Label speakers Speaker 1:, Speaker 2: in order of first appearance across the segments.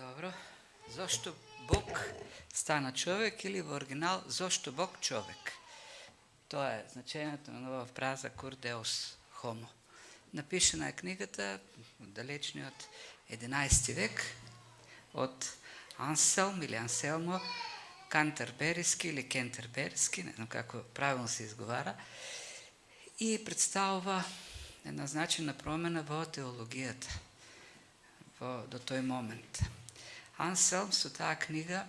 Speaker 1: Добро. Зошто Бог стана човек или во оригинал Зошто Бог човек? Тоа е значењето на нова фраза Cur Deus Homo. Напишена е книгата од далечниот 11 век од Анселм или Анселмо Кантербериски или Кентербериски, не знам како правилно се изговара, и представува една значајна промена во теологијата до тој момент. Анселм со таа книга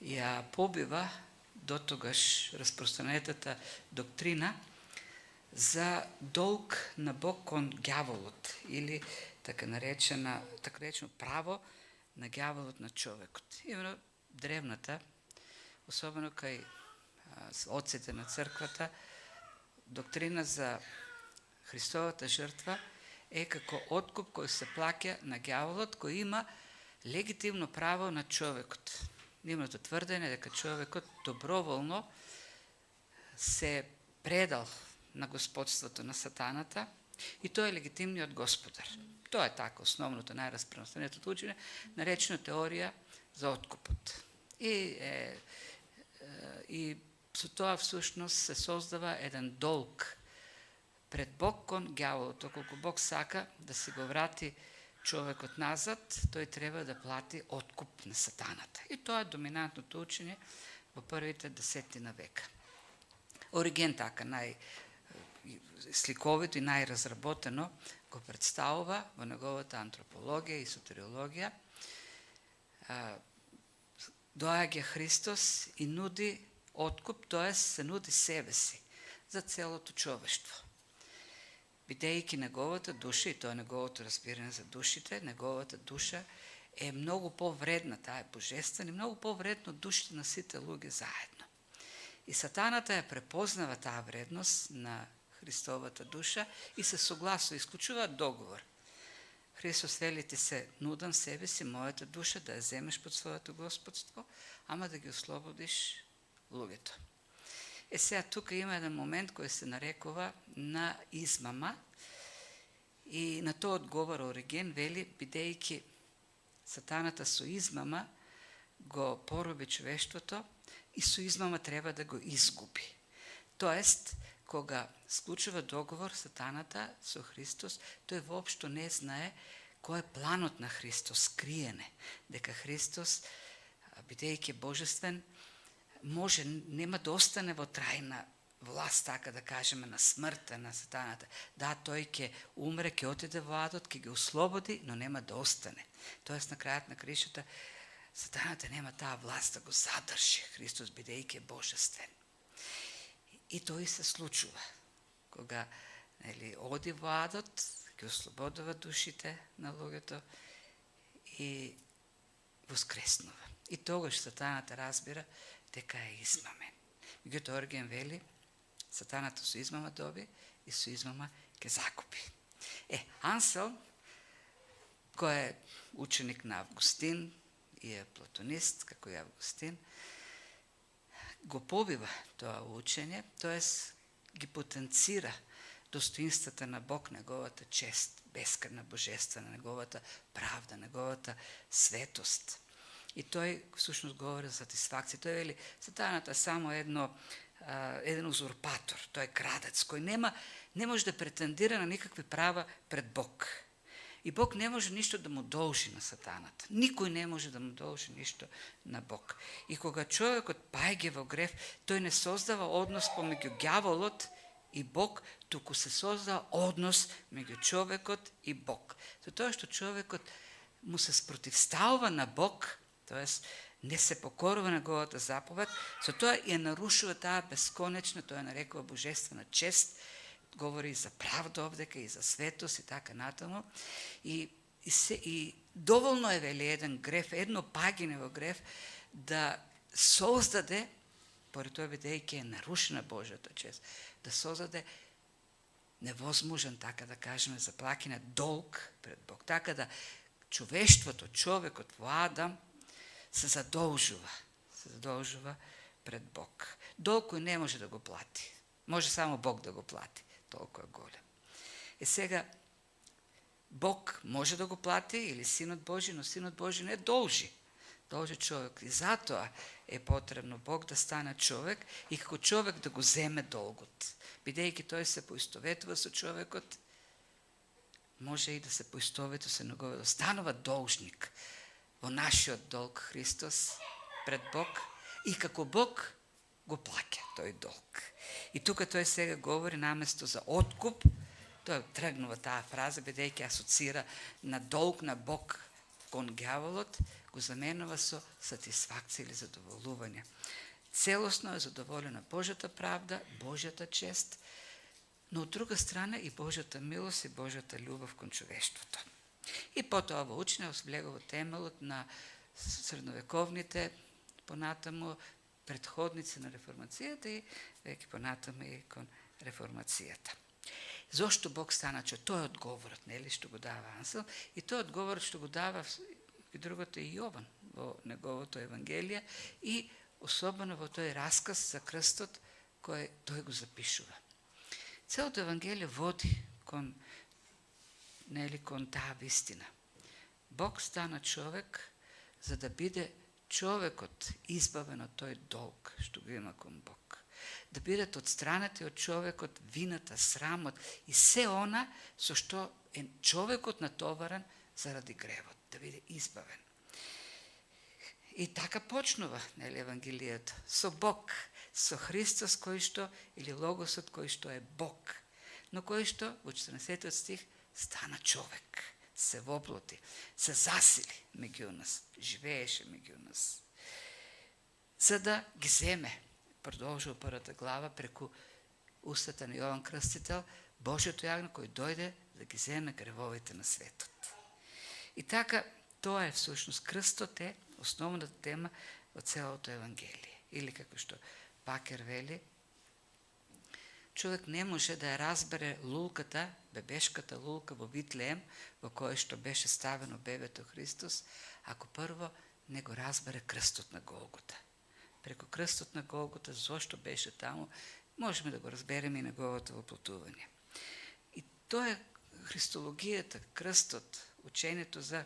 Speaker 1: ја побива дотогаш распространетата доктрина за долг на Бог кон ѓаволот или така наречено право на ѓаволот на човекот. Именно древната, особено кај отците на црквата, доктрина за Христовата жртва е како откуп кој се плаќа на ѓаволот, кој има легитимно право на човекот. Нивното тврдење дека човекот доброволно се предал на господството на сатаната и тој е легитимниот господар. Тоа е така основното најраспространето учење, наречено теорија за откупот. И со тоа всушност се создава еден долг пред Бог кон ѓаволот. Околку Бог сака да си го врати човекот назад, тој треба да плати откуп на сатаната. И тоа е доминантното учење во првите 10 века. Ориген така најсликовито и најразработено го представува во неговата антропологија и сотериологија. Доаѓа Христос и нуди откуп, т.е. се нуди себе си за целото човештво. Бидејќи неговата душа, и тоа е неговото разбирање за душите, неговата душа е многу повредна, таа е божествена и многу повредна од душите на сите луѓе заедно. И сатаната ја препознава таа вредност на Христовата душа и се согласува, исклучува договор. Христос вели: ти се нудам себе си, мојата душа, да ја земеш под своето господство, ама да ги ослободиш луѓето. Сега тука има еден момент кој се нарекува на измама и на тоа одговора Ориген, вели, бидејќи сатаната со измама го пороби човештвото и со измама треба да го изгуби. Тоест, кога склучува договор сатаната со Христос, тој воопшто не знае кој е планот на Христос, криене, дека Христос, бидејќи божествен, нема да остане во трајна власт, така да кажеме, на смртта на сатаната. Да, тој ќе умре, ќе отиде во адот, ќе ги ослободи, но нема да остане. Тоест, на крајот на кришата, сатаната нема таа власт да го задржи Христос, бидејќи е божествен. И тој се случува. Кога оди во адот, ќе ослободува душите на луѓето и воскреснува. И тогаш сатаната разбира дека е измамен. Меѓутоа Ориген вели, сатаната со измама доби и со измама ќе закупи. Анселм, кој е ученик на Августин и е платонист, како и Августин, го побива тоа учење, тоест ги потенцира достоинствата на Бог, неговата чест, бескрна божествена, неговата правда, неговата светост. И тој всушност говори за сатисфакција. Тој вели, сатаната е само еден узурпатор, тој е крадец, кој не може да претендира на никакви права пред Бог. И Бог не може ништо да му должи на сатаната. Никој не може да му должи ништо на Бог. И кога човекот паѓа во грев, тој не создава однос помеѓу ѓаволот и Бог, туку се создава однос меѓу човекот и Бог. За тоа што човекот му се спротивставува на Бог, тоест не се покорува на неговата заповед, со тоа ја нарушува таа бесконечна, тоа нарекува божествена чест, говори и за правда овдека, и за светост, и така натаму. И доволно е, вели, еден греф, едно паѓање во греф, да создаде, поради тоа бидејќи е нарушена Божјата чест, да создаде невозможен, така да кажеме, за плаќање долг пред Бог. Така да човештвото, човекот во Адам, се задолжува пред Бог. Долг кој не може да го плати. Може само Бог да го плати. Толку е голем. Сега, Бог може да го плати или Синот Божи, но Синот Божи не должи. Должи човек. И затоа е потребно Бог да стане човек и како човек да го земе долгот. Бидејќи тој се поистоветува со човекот, може и да се поистоветува со неговиот, да станува должник во нашиот долг Христос пред Бог и како Бог го плаќа тој долг. И тука тој сега говори наместо за откуп, тој тргнува таа фраза, бидејќи асоцира на долг на Бог кон ѓаволот, го заменува со сатисфакција или задоволување. Целосно е задоволена Божјата правда, Божјата чест, но од друга страна и Божјата милост и Божјата љубов кон човештвото. И потоа ово учење влегува во темелот на средновековните, понатаму предходници на реформацијата и веќе понатаму и кон реформацијата. Зошто Бог стана човек? Тој е одговорот, нели, што го дава Анселм, и тој е одговорот што го дава и другото и Јован во неговото Евангелие и особено во тој расказ за крстот кој тој го запишува. Целото Евангелие води кон таа вистина. Бог стана човек за да биде човекот избавен од тој долг што го има кон Бог. Да бидат отстранати од човекот вината, срамот и се она со што е човекот натоварен заради гревот, да биде избавен. И така почнува, нели, Евангелието, со Бог, со Христос кој што, или Логосот кој што е Бог, но кој што, во 14 стих, стана човек, се воплоти, се засили меѓу нас, живееше меѓу нас. За да ги земе, продолжува првата глава, преку устата на Јован Крстител, Божјото јагне кој дојде да ги земе гревовите на светот. И така, тоа е всушност, крстот е основната тема од целото Евангелие. Или како што Пакер вели, човек не може да ја разбере лулката, бебешката лулка во Витлеем, во која што беше ставено бебето Христос, ако прво не го разбере крстот на Голгота. Преку крстот на Голгота, зошто беше таму, можеме да го разбереме и неговото воплотување. И тоа е христологијата, крстот, учењето за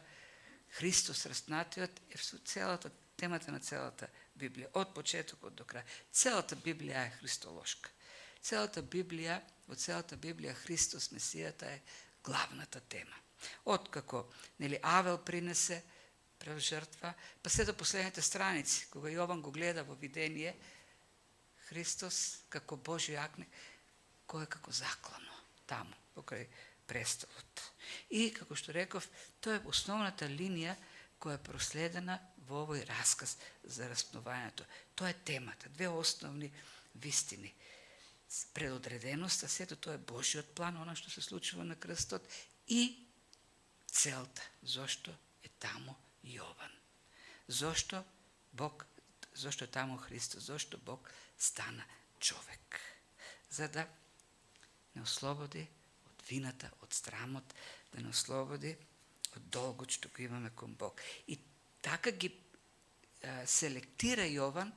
Speaker 1: Христос распнатиот е целата темата на целата Библија, од почетокот до крај. Целата Библија е христолошка. Во целата Библија Христос Месијата е главната тема. Откако, нели, Авел принесе прв жртва, па се до последните страници, кога Јован го гледа во видение, Христос како Божјо јагне, кој е како заклано таму, покрај престолот. И, како што реков, тоа е основната линија која е проследена во овој расказ за распнувањето. Тоа е темата, две основни вистини. Предодреденоста, сето тоа е Божјиот план, она што се случува на крстот и целта, зошто е таму Јован. Зошто е таму Христос, зошто Бог стана човек. За да не ослободи од вината, од срамот, да не ослободи од долгот што го имаме кон Бог. И така ги селектира Јован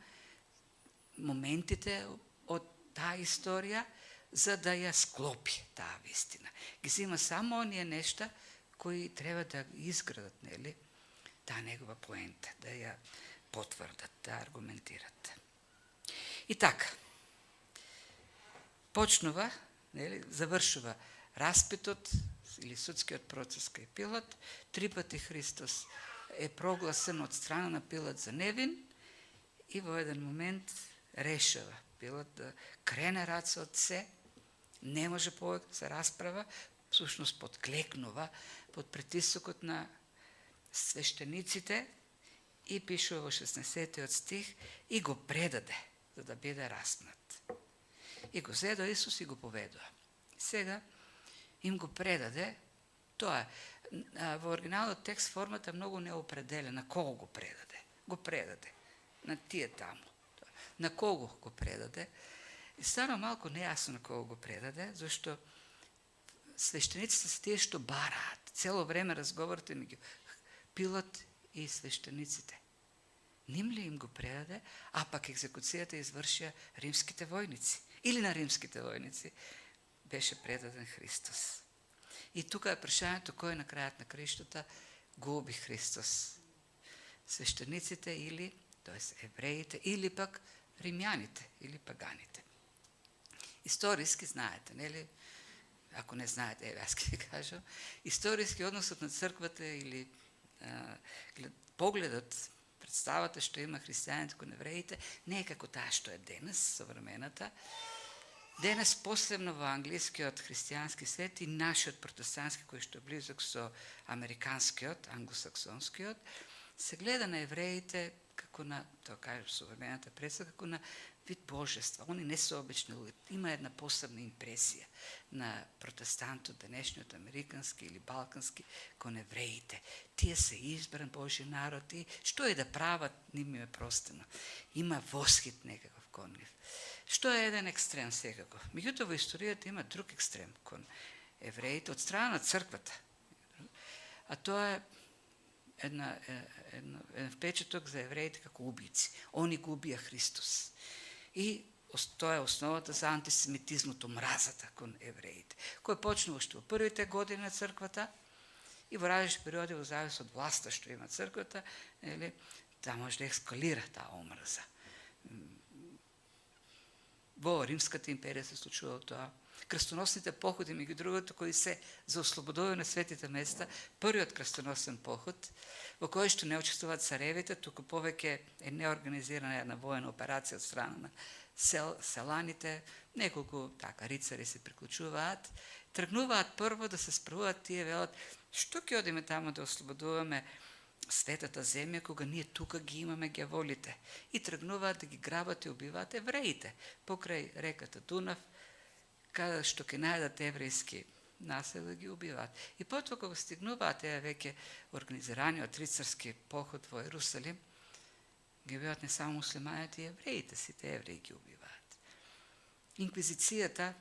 Speaker 1: моментите од таа историја за да ја склопи таа вистина. Ги зема само оние нешта кои треба да изградат, нели, таа негова поента, да ја потврдат, да аргументират. И така, почнува, нели, завршува распитот или судскиот процес кај Пилат. 3 пати Христос е прогласен од страна на Пилат за невин и во еден момент решава Пилат да крене раце од се, не може повеќе да се расправа, всушност подклекнува под притисокот на свештениците и пишува во 16 стих и го предаде за да биде распнат. И го зедо Исус и го поведува. Сега им го предаде, тоа во оригиналот текст формата е многу неопределена. Кого го предаде? Го предаде на тие таму. На кого го предаде? И стана малку нејасно на кого го предаде, зашто свештениците се тие што бараат. Цело време разговорот е меѓу Пилат и свештениците. Ним ли им го предаде, а пак екзекуцијата извршија римските војници. Или на римските војници беше предаден Христос. И тука е прашањето кој на крајот на краиштата го уби Христос. Свештениците или, тоест евреите, или пак римјаните, или паганите. Историски знаете, нели? Ако не знаете, јас ќе ви кажам, историски односот на црквата или погледот, представата што има христијаните кон евреите, не е како таа што е денес, современата. Денес, посебно во англискиот христијански свет и нашиот протестантски, кој што е близок со американскиот, англосаксонскиот, се гледа на евреите како на, тоа кажем современата преса, како на вид божества. Они не се обични луѓе. Има една посебна импресија на протестантот, денешниот американски или балкански, кон евреите. Тие се избран Божи народ и што е да прават, ним е простено. Има восхит некаков кон нив. Што е еден екстрем секако. Меѓутоа во историјата има друг екстрем кон евреите од страна на црквата. А тоа е еден впечаток за евреите како убици. Они го убија Христос. И тоа е основата за антисемитизмот, мразата кон евреите, кој почнува што во првите години на црквата и во различни периоди во завис од власта што има црквата, таа може да ескалира таа омраза. Во Римската империја се случувало тоа. Крстоносните походи, меѓу другото, кои се за ослободување на светите места, првиот крстоносен поход, во кој што не учествуваат царевите, туку повеќе е неорганизирана една воена операција од страна на селаните, неколку така рицари се приклучуваат, тргнуваат прво да се справуваат, тие велат, што ќе одиме таму да ослободуваме светата земја, кога ние тука ги имаме ѓаволите. И тргнуваат да ги грабат и убиваат евреите покрај реката Дунав, каде што ќе најдат еврејски насел да ги убиваат. И потоа кога стигнуваат веќе организираниот рицарски поход во Ерусалим, ги убиваат не само муслиманите и евреите, сите евреи ги убиваат. Инквизицијата,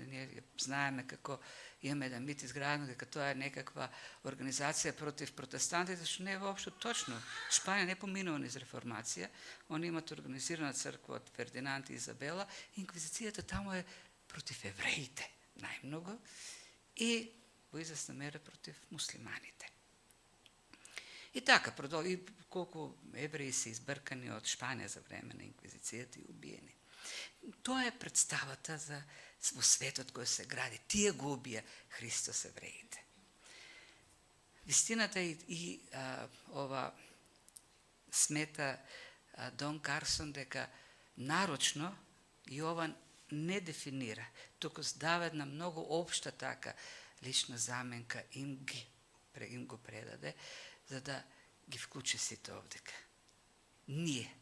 Speaker 1: ние знаеме како имаме еден мит изграден дека тоа е некаква организација против протестантите, што не е воопшто точно. Шпања не поминува низ реформација, они имат организирана црква од Фердинанд и Изабела, инквизицијата таму е против евреите, најмногу, и во известна мера против муслиманите. И така, и колку евреи се избркани од Шпанија за време на инквизицијата и убиени. Тоа е представата за во светот кој се гради. Тие го убија Христос евреите. Вистината и ова смета Дон Карсон дека нарочно и ова не дефинира, туку дава една многу општа така лична заменка, им го предаде, за да ги вклучи сите овдека. Ние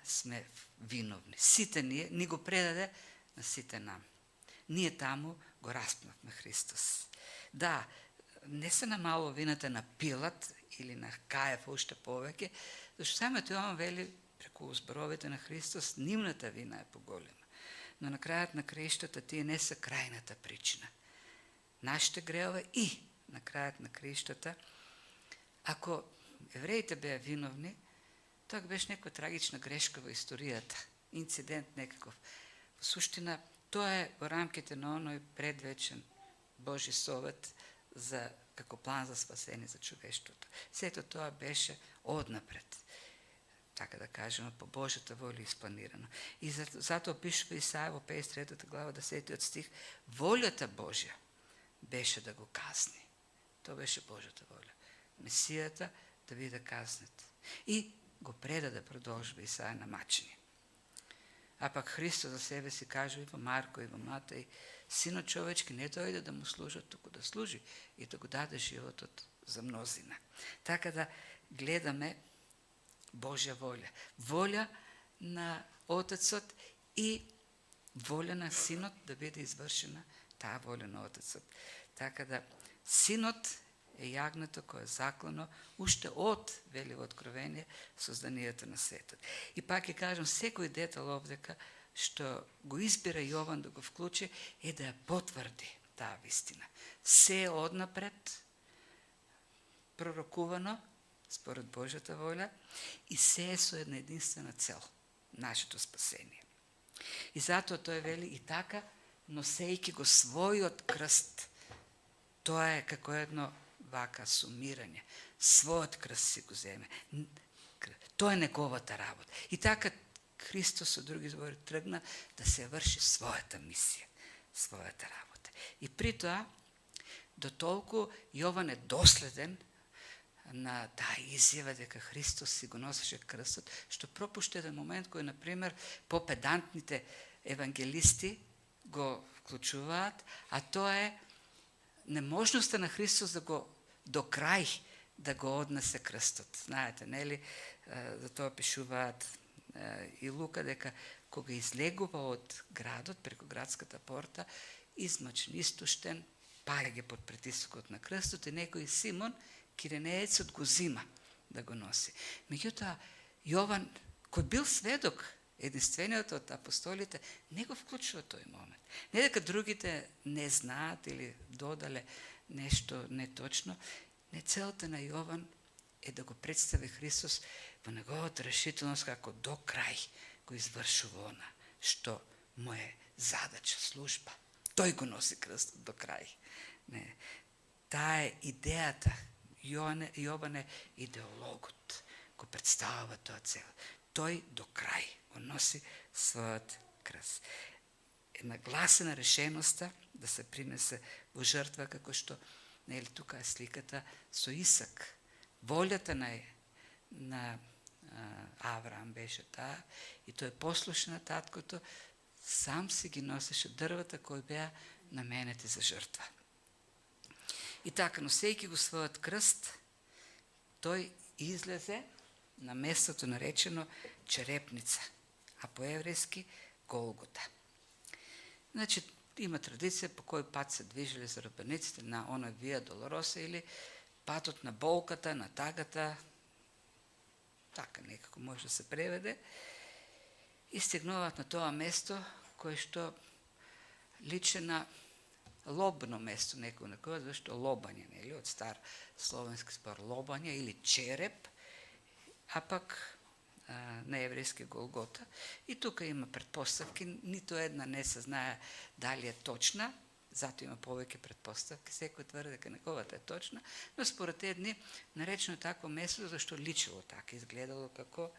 Speaker 1: сме виновни. Сите ние, ни го предаде на сите нам. Ние таму го распнавме Христос. Да, не се намало вината на Пилат или на Кајаф уште повеќе, зашто самото Јован вели преку зборовите на Христос, нивната вина е поголема. Но на крајот на краиштата тие не се крајната причина. Нашите греови и на крајот на краиштата, ако евреите беа виновни, тоа беше некоја трагична грешка во историјата, инцидент некаков. Во суштина, тоа е во рамките на оној предвечен Божи совет за како план за спасение за човештвото. Сето тоа беше однапред, така да кажеме, по Божјата воља испланирано. И затоа пишува Исаја во 53 глава 10 стих, волјата Божја беше да го казни. Тоа беше Божјата воља. Месијата да биде казнет. И го предаде, продолжува Исаја, на мачини. А пак Христос за себе си кажува и во Марко и во Матеј, Синот човечки не дојде да му служи, туку да служи и да го даде животот за мнозина. Така да гледаме Божја волја. Волја на Отецот и волја на Синот да биде извршена таа волја на Отецот. Така да Синот е јагнето кое е заклано уште од, вели во Откровение, созданието на светот. И пак ќе кажам, секој детал овдека што го избира Јован да го вклучи е да ја потврди таа вистина. Се однапред пророкувано според Божјата волја и се е со една единствена цел, нашето спасение. И затоа тој вели и така, носејќи го својот крст, Тоа е како едно вака сумирање. Својот крст си го земе. Тоа е неговата работа. И така Христос, со други збори, тргна да се врши својата мисија, својата работа. И при тоа, до толку Јован е доследен на таа изјава дека Христос си го носеше крстот, што пропушта еден момент кој, например, попедантните евангелисти го вклучуваат, а тоа е неможноста на Христос да го до крај да го однесе крстот. Знаете, нели, за тоа пишуваат и Лука, дека кога излегува од градот, преку градската порта, измачен, истуштен, паѓа под притисокот на крстот и некој Симон, киренеецот, го зима да го носи. Меѓутоа, Јован, кој бил сведок, единствениот од апостолите, не го вклучува тој момент. Не дека другите не знаат или додале нешто неточно, не, целта на Јован е да го представи Христос во неговата решителност како до крај го извршува она што му е задача, служба. Тој го носи крстот до крај. Не. Таа е идејата. Јован е идеологот. Го представува тоа цел. Тој до крај го носи својот крст. Една гласена решеноста да се принесе во жртва, како што, нели, тука е сликата со Исак. Волјата на Авраам беше таа, и тој послушна таткото, сам си ги носеше дрвата кои беа наменети за жртва. И така, носејќи го својот крст, тој излезе на местото наречено Черепница, а по еврејски Голгота. Значи, има традиција по кој пат се движеле заробениците на она Вија Долороса или патот на болката, на тагата, така некако може да се преведе, и стигнуваат на тоа место кое што личи на лобно место, некој, зашто лобање, нели, од стар словенски збор лобање или череп, а пак на еврејски Голгота. И тука има предпоставки, нито една не се знае дали е точна, затоа има повеќе предпоставки, секој тврди дека неговата е точна, но според едни наречено такво место зашто личило така, изгледало како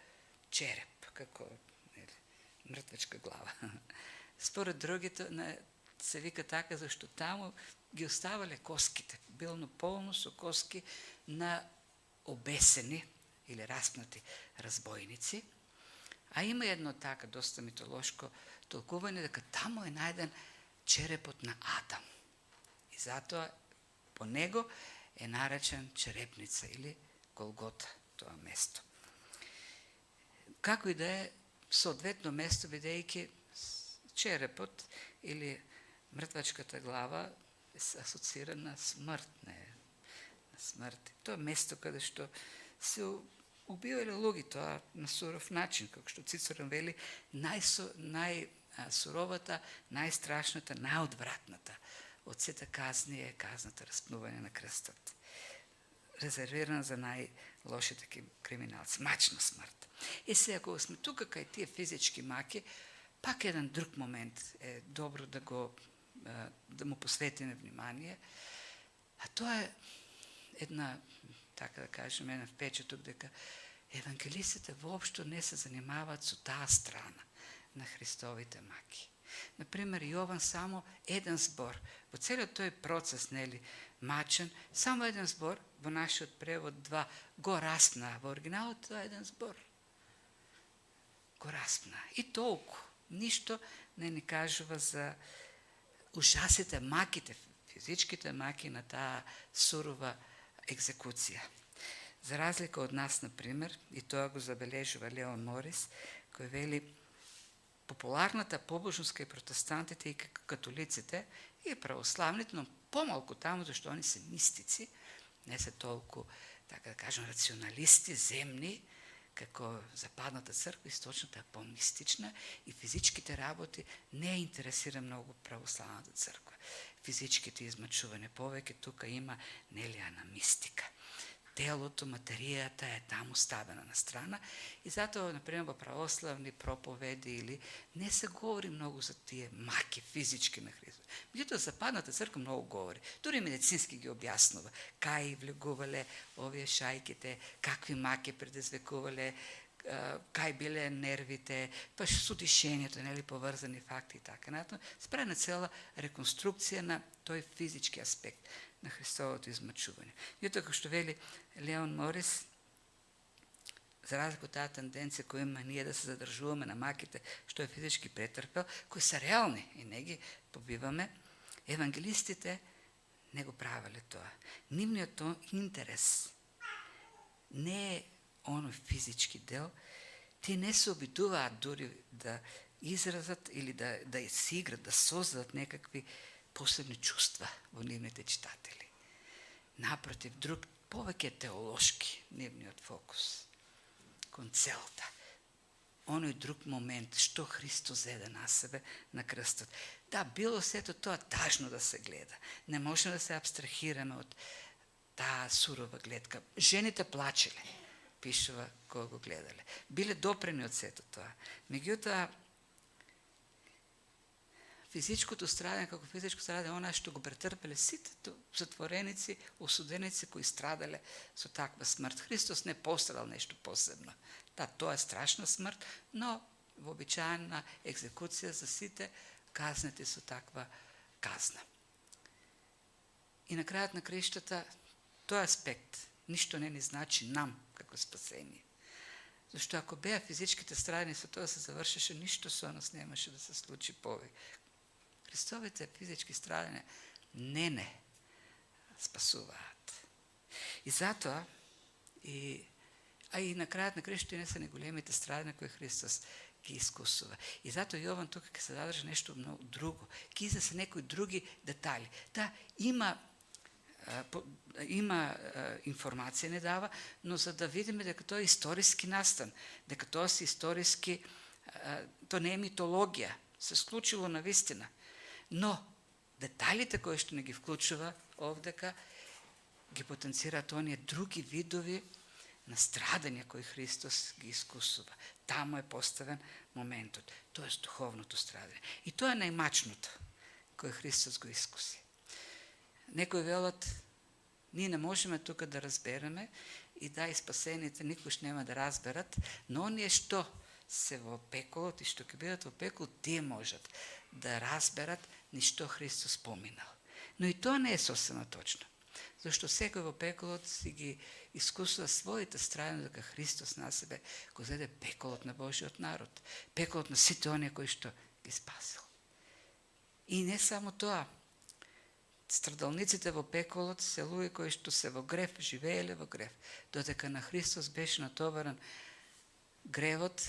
Speaker 1: череп, како, нели, мртвечка глава. Според другите се вика така зашто таму ги оставале коските, билно полно со коски на обесени или распнати разбойници. А има едно така доста митолошко толкување дека таму е најден черепот на Адам. И затоа по него е наречен Черепница или Голгота, тоа место. Како и да е, соодветно место, бидејќи черепот или мртвачката глава е асоцирана на смрт, на смрт. Тоа место каде што се убивале луѓе, тоа на суров начин, како што Цицерон вели, најсуровата, најстрашната, најодвратната од сите казни е казната распнување на крстот. Резервирана за најлошите криминалци, мачна смрт. И сега, ако сме тука кај тие физички маки, пак еден друг момент е добро да му посветиме внимание, а тоа е една, така да кажем, еден впечаток дека евангелистите воопшто не се занимаваат со таа страна на Христовите маки. Например, Јован само еден збор, во целиот тој процес, нели, мачен, само еден збор, во нашиот превод 2, го распна, во оригиналот тоа е еден збор. Го распна. И толку. Ништо не ни кажува за ужасите маките, физичките маки на таа сурова екзекуција. За разлика од нас, например, и тоа го забележува Леон Морис, кој вели популарната побожност кај протестантите и католиците и православните, но помалку таму, зашто они се мистици, не се толку, така да кажем, рационалисти, земни, како западната црква, источната е помистична и физичките работи не интересира многу православната црква. Физичките измачување повеќе, тука има, нели, на мистика. телото, материјата е таму ставена на страна и затоа, например, во православни проповеди или не се говори многу за тие маки физички на Христос. Меѓутоа, западната црква многу говори. Дури медицински ги објаснува кај влегувале овие шајките, какви маки предизвикувале, кај биле нервите, па со дишењето, нели, поврзани факти и така натаму. Спрена цела реконструкција на тој физички аспект на Христовото измачување. И како што вели Леон Морис, за разлика од таа тенденција која има ние да се задржуваме на маките што е физички претрпел, кои се реални и не ги побиваме, евангелистите не го правеле тоа. Нивниот интерес не е оној физички дел, ти не се обидуваат дури да изразат или да се играт, да создадат некакви посебни чувства во нивните читатели. Напротив, друг, повеќе теолошки нивниот фокус кон целта. Оној друг момент, што Христос зеде на себе на крстот. Да, било сето тоа тажно да се гледа. Не можеме да се абстрахираме од таа сурова гледка. Жените плачеле, пишува кога го гледале. Биле допрени од сето тоа. Меѓутоа, физичкото страдање, како физичко страдање, она што го претрпеле сите затвореници, осуденици кои страдале со таква смрт. Христос не пострадал нешто посебно. Да, тоа е страшна смрт, но вообичаена екзекуција за сите казнети со таква казна. И на крајот на криштата, тој аспект ништо не ни значи нам како спасение. Зашто ако беа физичките страдања со тоа се завршеше, ништо со нас немаше да се случи повеќе. Христовите физички страдања не спасуваат. И затоа, а и на крајот на криштата не се неголемите страдања кои Христос ги искусува. И затоа Јован тука ќе се задржи нешто многу друго. Ќе изнесе некои други детали. Да, има информација не дава, но за да видиме дека тоа е историски настан, дека тоа се историски, тоа не е митологија, се случило на вистина. Но деталите кои што не ги вклучува овдека ги потенцираат оние други видови на страдања кои Христос ги искусува. Таму е поставен моментот, тоа е духовното страдање. И тоа е најмачното кој Христос го искуси. Некои велат, ние не можеме тука да разбереме и да и спасените никош нема да разберат, но оние што се во пеколот и што ќе бидат во пекол, тие можат да разберат ни што Христос поминал. Но и тоа не е сосема точно. Зашто секој во пеколот си ги искусува своите страдања дека Христос на себе го зеде пеколот на Божиот народ, пеколот на сите оние кои што ги спасил. И не само тоа, страдалниците во пеколот се луѓе кои што се во грев, живееле во грев, додека на Христос беше натоварен гревот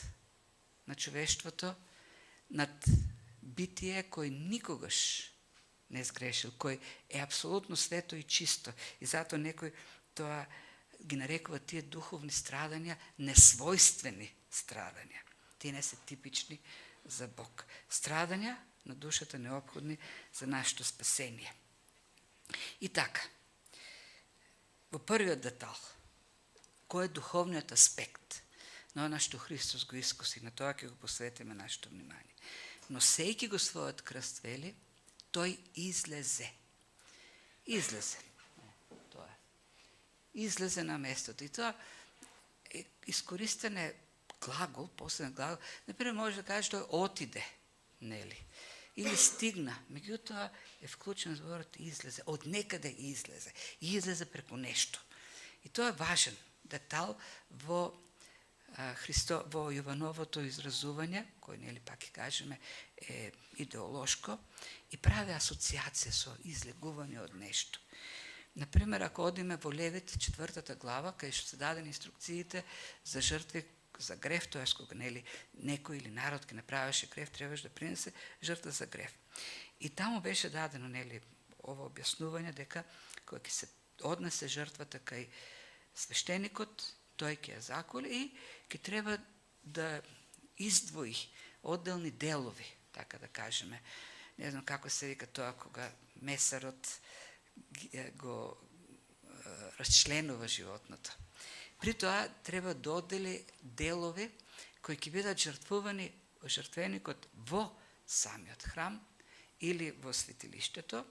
Speaker 1: на човештвото над битие кој никогаш не сгрешил, кој е апсолутно свето и чисто. И затоа некој тоа ги нарекува тие духовни страдања несвојствени страдања. Тие не се типични за Бог. Страдања на душата неопходни за нашето спасение. И така, во првиот детал, кој е духовниот аспект на она што Христос го искуси, на тоа ќе го посветиме нашето внимание. Носејќи го својот крст, вели, тој излезе. Излезе. Тоа е. Излезе на местото. И тоа е искористен е глагол, посебен глагол. Например, може да каже тој отиде, нели? Или стигна. Меѓутоа е вклучен зборот излезе. Од некаде излезе. Излезе преку нешто. И тоа е важен детал во Јовановото изразување, кој нели пак ќе кажеме е идеолошко, и прави асоциација со излегување од нешто. Например, ако одиме во Левит, 4 глава, кај што се дадени инструкциите за жртви за грев, тоа е кога нели некој или народ ќе направеше грев, требаше да принесе жртва за грев. И таму беше дадено нели ова објаснување дека кога ќе се однесе жртвата кај свештеникот, тој ќе ја заколи и ќе треба да издвои одделни делови, така да кажеме. Не знам како се вика тоа кога месарот го расчленува животното. При тоа треба да оддели делови кои ќе бидат жртвувани во жртвеникот во самиот храм или во светилиштето.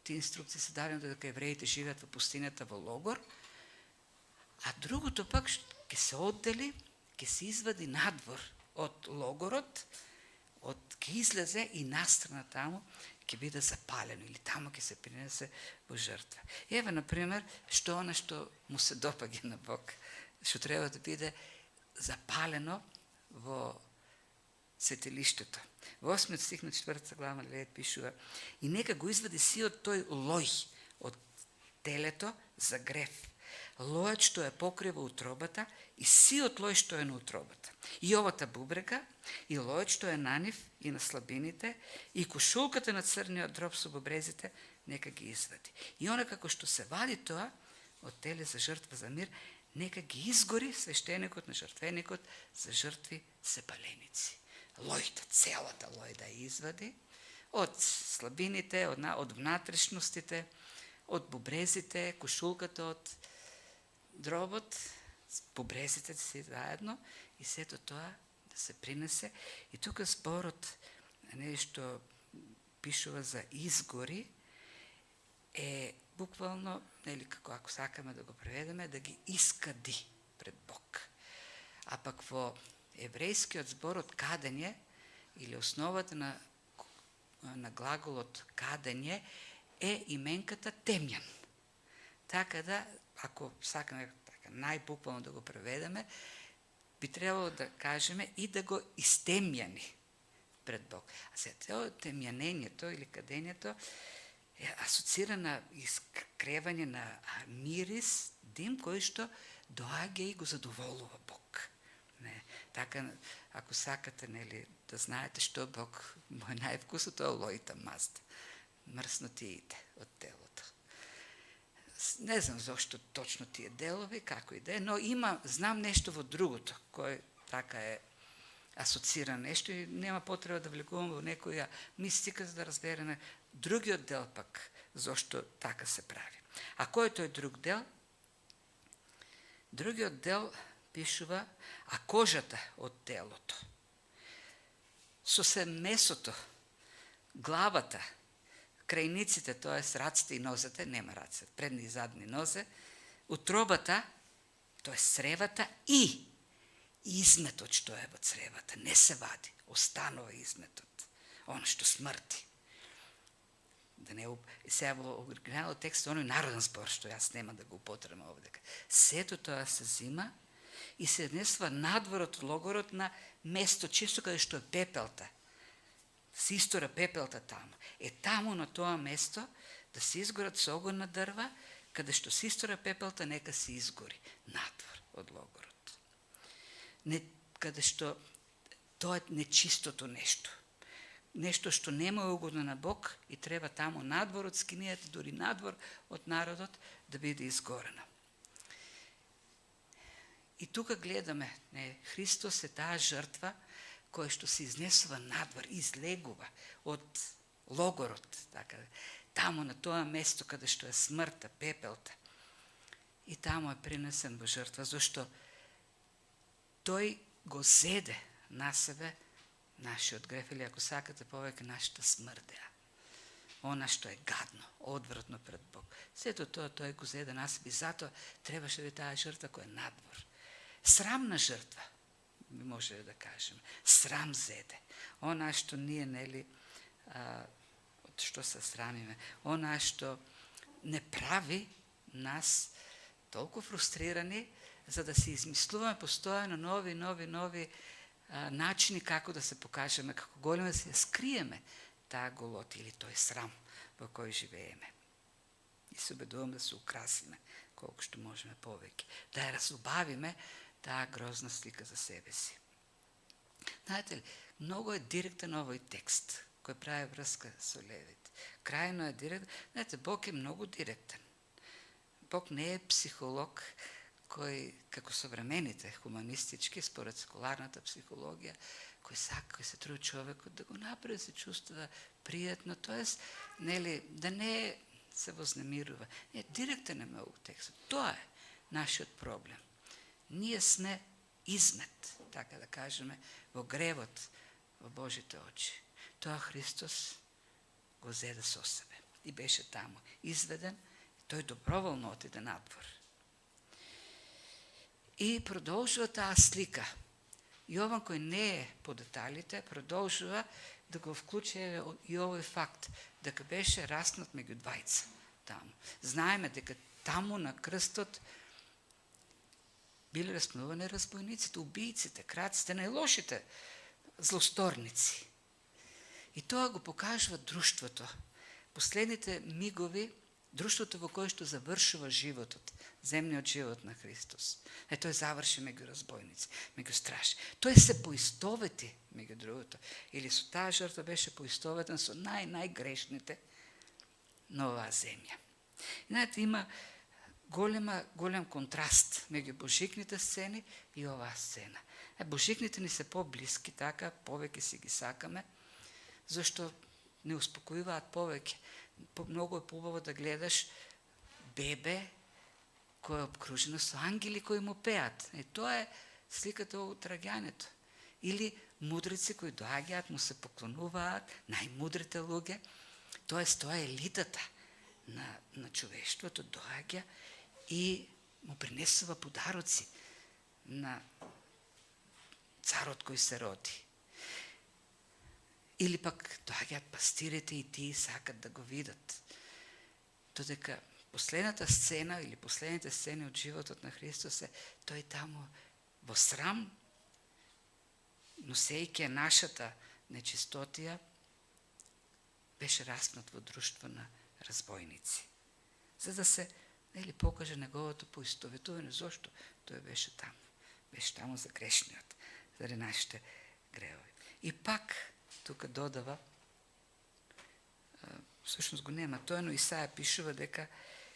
Speaker 1: Тие инструкции се дадени додека евреите живеат во пустинята во логор, а другото пак ќе се оддели, ќе се извади надвор од логорот, ќе излезе и настрана таму ќе биде запалено или таму ќе се принесе во жртва. Ева, например, што му се допаѓа на Бог, што треба да биде запалено во светилиштето. Во 8 стих на 4 глава Левит пишува: и нека го извади сиот тој лој од телето за грев, лојот што е покрива утробата и сиот лој што е на утробата, и овата бубрега, и лојот што е на нив и на слабините, и кошулката на црниот дроб со бубрезите, нека ги извади. И она како што се вади тоа од теле за жртва за мир, нека ги изгори свештеникот на жртвеникот за жртви сепаленици. Лојта, целата лој да извади, од слабините, од внатрешностите, од бубрезите, кошулката од дробот, бубрезите си заедно и сето тоа да се принесе. И тука зборот, нешто пишува за изгори, е буквално, или како ако сакаме да го преведеме, да ги искади пред Бог. А пак во еврејскиот зборот кадење, или основата на глаголот кадење, е именката темјан. Така да, ако сакаме најбуквално да го преведеме, би требало да кажеме и да го истемјани пред Бог. А сега темјанењето или кадењето е асоцира на искревање на мирис, дим кој што доаѓа и го задоволува Бог. Не, така, ако сакате, нели, да знаете што Бог му е највкусно, тоа лојта мазда, мрснотиите од телото. Не знам зошто точно тие делови, како и да е, но знам нешто во другото, кој така е асоциран нешто и нема потреба да влегувам во некоја мистика за да разбереме другиот дел пак, зошто така се прави. А кој е тој друг дел? Другиот дел пишува, а кожата од телото, со се месото, главата, крајниците, тоест раците и нозете, нема раце, предни и задни нозе, утробата, тоест цревата и изметот што е во цревата, не се вади, останува изметот, оно што смрти. Да не сега во оригиналот текст оној народен збор што јас нема да го употребам овде. Сето тоа се зима и се несва надвор од логорот на место чисто каде што е пепелта. Се истора пепелта таму. Таму на тоа место да се изгорат со огон на дрва, каде што се истора пепелта, нека се изгори надвор од логорот. Каде што тоа е нечистото нешто. Нешто што нема угодно на Бог и треба таму надвор од скинијата, дури надвор од народот да биде изгорено. И тука гледаме, Христос е таа жртва која што се изнесува надвор, излегува од логорот, така, таму на тоа место каде што е смртта, пепелта. И таму е принесен во жртва, зашто тој го зеде на себе нашиот греф, или ако сакате повеќе нашата смрдеа. Она што е гадно, одвратно пред Бог. Сето тоа тој го зеде на себе и затоа требаше би таа жртва која е надвор. Срамна жртва, може да кажем, срам зеде. Она што ние, нели, од што се срамиме, она што не прави нас толку фрустрирани, за да се измислуваме постојано нови начини како да се покажеме, како големо да се скриеме таа голота или тој срам во кој живееме. И се убедувам да се украсиме колку што можеме повеќе, да ја разубавиме таа грозна слика за себе си. Знаете ли, многу е директен овој текст кој прави врска со Левит. Крајно е директен. Знаете, Бог е многу директен. Бог не е психолог кој, како современите хуманистички, според секуларната психологија, кој се труди човекот да го направи се чувствува пријатно, тоест, нели, да не се вознемирува. Не, директен е многу текстот. Тоа е нашиот проблем. Ние сме измет, така да кажеме, во гревот, во Божите очи. Тоа Христос го зеде со себе и беше таму изведен, тој доброволно отиде надвор. И продолжува таа слика. Јован, кој не е по деталите, продолжува да го вклучи и овој факт, дека беше раснат меѓу двајца таму. Знаеме дека таму на крстот биле раснувани разбойниците, убијците, крадците, најлошите злосторници. И тоа го покажува друштвото. Последните мигови, друштвото во кое што завршува животот, земниот живот на Христос. Тој заврши меѓу разбойници, меѓу стражи. Тој се поистовети меѓу другото. Или со таа жртва беше поистоветен со најгрешните на оваа земја. И знаете, има голем контраст меѓу божикните сцени и оваа сцена. Божикните ни се поблиски, така, повеќе си ги сакаме, зашто не успокојуваат повеќе. Многу е побаво да гледаш бебе кој е обкружено со ангели кои му пеат. Тоа е сликата од раѓањето. Или мудрици кои доаѓаат, му се поклонуваат, најмудрите луѓе. Тоест, тоа е елитата на човештвото, доаѓа и му принесува подароци на царот кој се роди. Или пак доаѓаат пастирите и тие сакат да го видат. Додека последната сцена или последните сцени од животот на Христос е тој таму во срам, носејќи нашата нечистотија, беше распнат во друштво на разбойници. За да се покаже неговото поистоветување, зошто тој беше таму. Беше таму за грешниот, заради нашите гревови. И пак тука додава, всушност го нема тоа, но Исаја пишува дека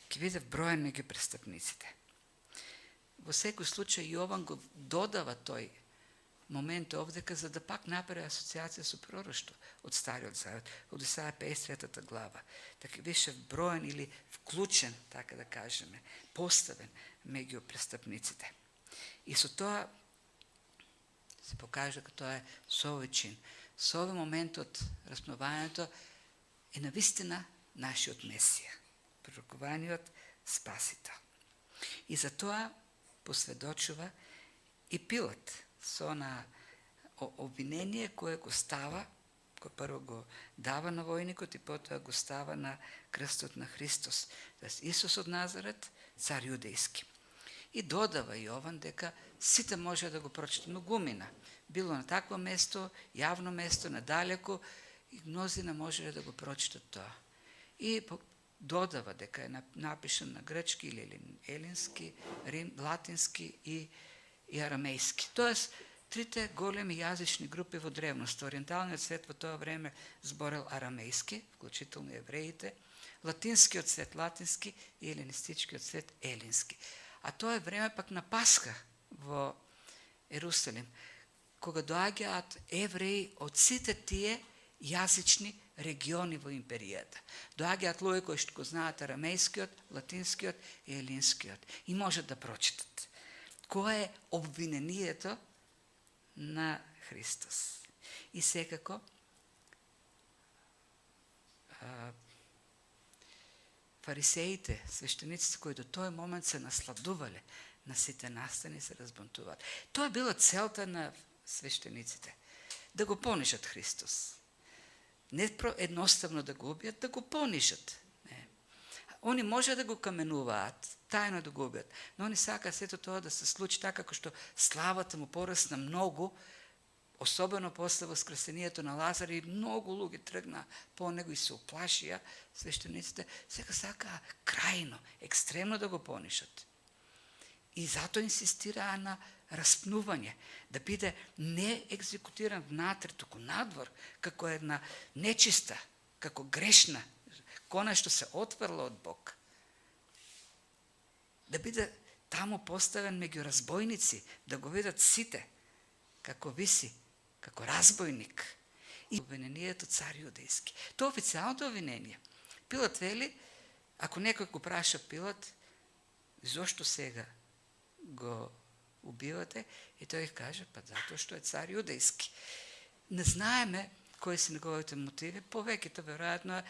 Speaker 1: ќе биде броен меѓу престапниците. Во секој случај Јован го додава тој момент овдека за да пак направи асоциација со пророштво од Стариот Завет, од Исаја 53 глава. Така беше броен или вклучен, така да кажеме, поставен меѓу престапниците. И со тоа се покажа дека тоа е со овој чин. Со овој момент од распнувањето е навистина нашиот Месија, пророкуваниот Спасител. И за тоа посведочува и Пилат со на обвинение кое го става, кој прво го дава на војникот и потоа го става на крстот на Христос. Тоест Исус од Назарет, цар јудејски. И додава Јован дека сите може да го прочитат, многумина. Било на такво место, јавно место, надалеку, и мнозина може да го прочитат тоа. И додава дека е напишан на грчки или елински, латински и арамејски. Тоест, трите големи јазични групи во древност. Ориенталниот свет во тоа време зборел арамејски, вклучително евреите, латинскиот свет латински и елинистичкиот свет елински. А тоа е време пак на Пасха во Ерусалим, кога доаѓаат евреи од сите тие јазични региони во империјата. Доаѓаат луѓе кои што го знаат арамејскиот, латинскиот и елинскиот и можат да прочитат. Кое е обвинението на Христос? И секако фарисеите, свештениците кои до тој момент се насладувале на сите настани, се разбунтуваат. Тоа била целта на свештениците, да го понижат Христос. Не едноставно да го убијат, да го понижат. Они може да го каменуваат, тајно да го убијат, но они сакаат сето тоа да се случи така како што славата му порасна многу, особено после воскресението на Лазар, и многу луѓе тргна по него и се уплашија свештениците, сега сакаа крајно, екстремно да го понишат. И затоа инсистираа на распнување, да биде не екзекутиран внатре, туку надвор, како една нечиста, како грешна, кона што се отврла од Бог. Да биде таму поставен меѓу разбойници, да го видат сите, како виси, како разбойник. И обвинението цар јудејски. Тоа официјалното обвинение. Пилат вели, Ако некој го праша Пилат, зошто сега го убивате? И тој каже, па затоа што е цар јудејски. Не знаеме кои се неговите мотиви, повеќето веројатно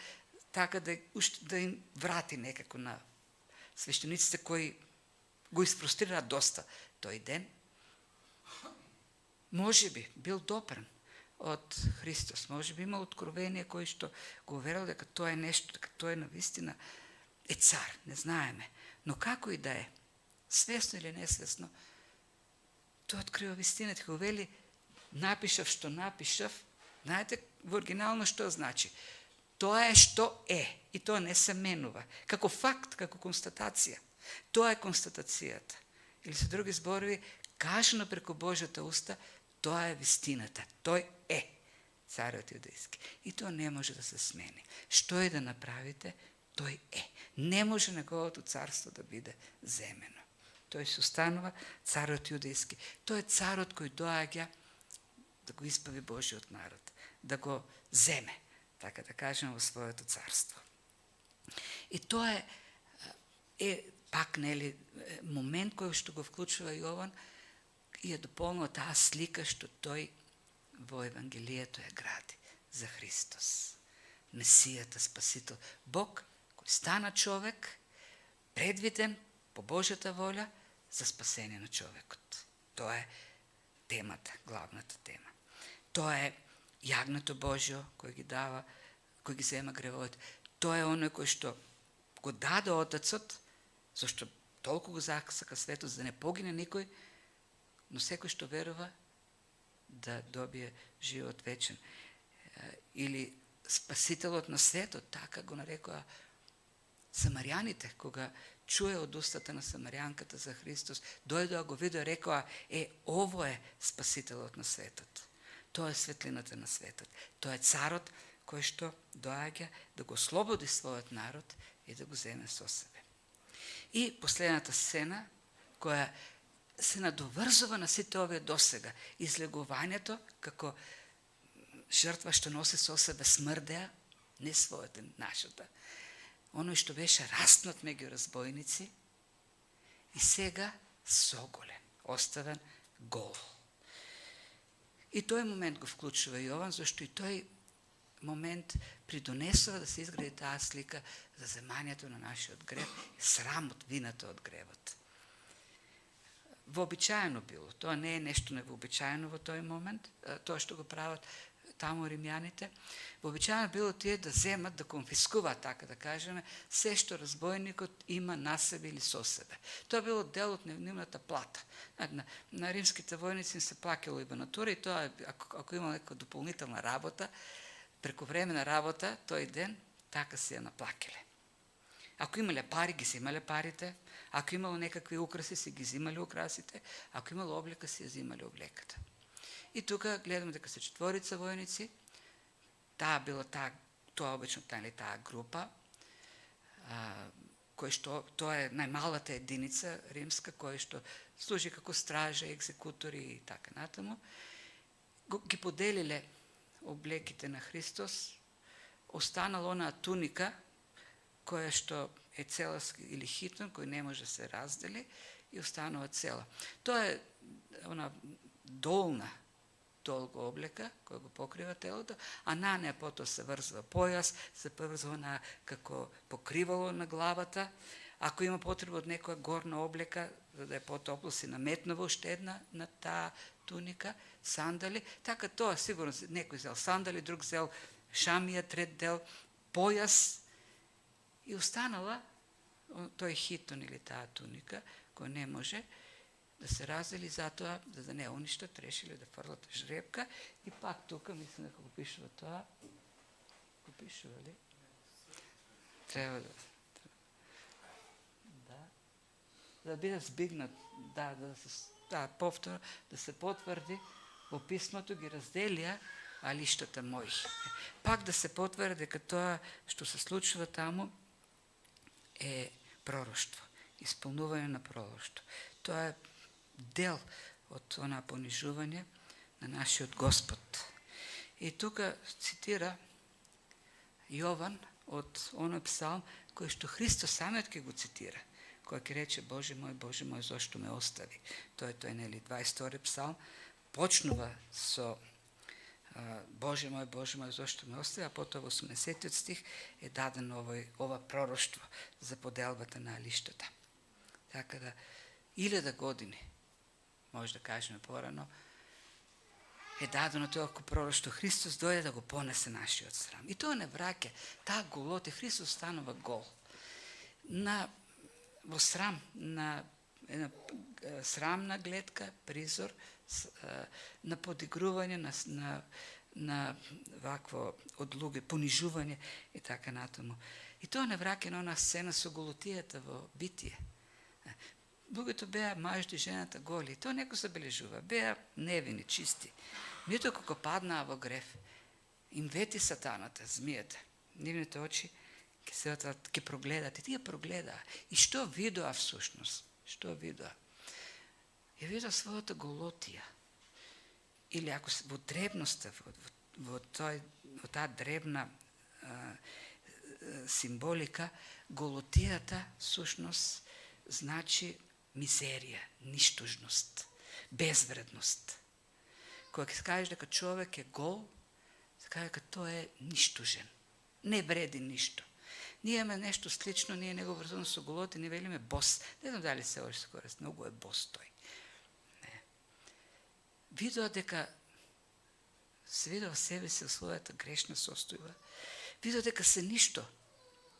Speaker 1: така да им врати некако на свештениците кои го испрустрира доста тој ден. Може би бил допрен од Христос, може би имал откровение кој што го верил дека тоа е нешто, дека тоа е навистина е цар, не знаеме. Но како и да е, свесно или несвесно, тој открива вистината, го вели, напишав што напишав. Знаете во оригинално што значи? Тоа е што е и тоа не се менува. Како факт, како констатација. Тоа е констатацијата. Или со други зборови, кажано преку Божјата уста, тоа е вистината. Тој е царот јудејски. И тоа не може да се смени. Што и да направите, тој е. Не може неговото царство да биде земено. Тој се останува царот јудејски. Тој е царот кој доаѓа да го испави Божиот народ, да го земе, така да кажем, во своето царство. И тоа е пак, нели, момент кој што го вклучува Јован и е дополнува таа слика што тој во Евангелието ја гради за Христос. Месијата, Спасител, Бог кој стана човек, предвиден по Божјата воља за спасение на човекот. Тоа е темата, главната тема. Тоа е јагнето Божјо кој ги дава, кој ги зема гревовите. Тоа е оној кој што го даде Отецот, зашто толку го засака светот за да не погине никој, но секој што верува да добие живот вечен. Или Спасителот на светот, така го нарекоа самарјаните, кога чуе од устата на самарјанката за Христос, дојдоа го видоа и рекоа, ово е Спасителот на светот. Тоа е светлината на светот. Тоа е царот кој што доаѓа да го ослободи својот народ и да го земе со себе. И последната сцена, која се надоврзува на сите овие досега, излегувањето како жртва што носи со себе смрдеа, не својата, нашата, оној што беше раснат меѓу разбойници и сега соголен, оставен гол. И тој момент го вклучува Јован, зашто и тој момент придонесува да се изгради таа слика за земањето на нашиот грев, срамот, вината од гревот. Вообичаено било, тоа не е нешто невообичаено во тој момент, тоа што го прават таму римјаните, вообичаено било тие да земат, да конфискуваат, така да кажеме, се што разбойникот има на себе или со себе. Тоа било дел од нивната плата. На римските војници им се плакело и натура и тоа, ако има нека дополнителна работа, преку време на работа, тој ден, така се ја наплакеле. Ако имале пари, ги земале парите, ако имало некакви украси, си ги земале украсите, ако имало облека, си ја земале облеката. И тука гледаме дека се 4 војници, тоа обично таа група, кој што тоа е најмалата единица римска, кој што служи како стража, екзекутори и така натаму, ги поделиле облеките на Христос, останала онаа туника, која што е цела или хитон, кој не може да се раздели и останува цела. Тоа е она долна долга облека, која го покрива телото, а на неа потоа се врзва појас, се врзва на како покривало на главата. Ако има потреба од некоја горна облека, за да е потопло, си наметнува уште една на таа туника, сандали. Така тоа сигурно некој зел сандали, друг зел шамија, трет дел појас и останала тој хитон или таа туника, кој не може да се раздели, затоа, за да не уништат, решили да фрлат жребка и пак тука, мислам дека го пишува тоа. Го пишува ли? Треба да биде збигнат, повторно, да се потврди во писмото, ги разделија, а лиштата мои. Пак да се потврди дека тоа што се случува таму е пророштво, исполнување на пророштво. Тоа е дел од онаа понижување на нашиот Господ. И тука цитира Јован од оној псалм, кој што Христос самиот ќе го цитира, кој ќе рече Боже мој, зошто ме остави. Тој нели 22 псалм почнува со Боже мој, зошто ме остави, а потоа во 80 стих е дадено ова пророштво за поделбата на алиштата. Така да 1000 години, може да кажеме порано, е дадено тоа пророштво. Христос дојде да го понесе нашиот срам. И тоа не враќа, таа голота, Христос станува гол. Во срам, на една срамна гледка, призор, на подигрување, на вакво од луѓе, понижување и така натаму. И тоа не враќа на она сцена со голотијата во Битие. Луѓето беа мажди, жената голи. Тоа некој забележува. Беа невини, чисти. Меѓутоа кога паднаа во грев, им вети сатаната, змијата. Нивните очи ќе прогледат. И тие прогледаа. И што видоа всушност? Што видоа? Ја видоа својата голотија. Или ако во дребноста, во таа дребна символика, голотијата всушност значи мизерија, ништожност, безвредност. Кога ќе кажеш дека човек е гол, се каже дека тој е ништожен, не вреди ништо. Ние имаме нешто слично, ние него врзано со голоти, не велиме бос. Не знам дали се още се корист, многу е бос тој. Видоа дека се видоа себе се во својата грешна состојба. Видоа дека се ништо.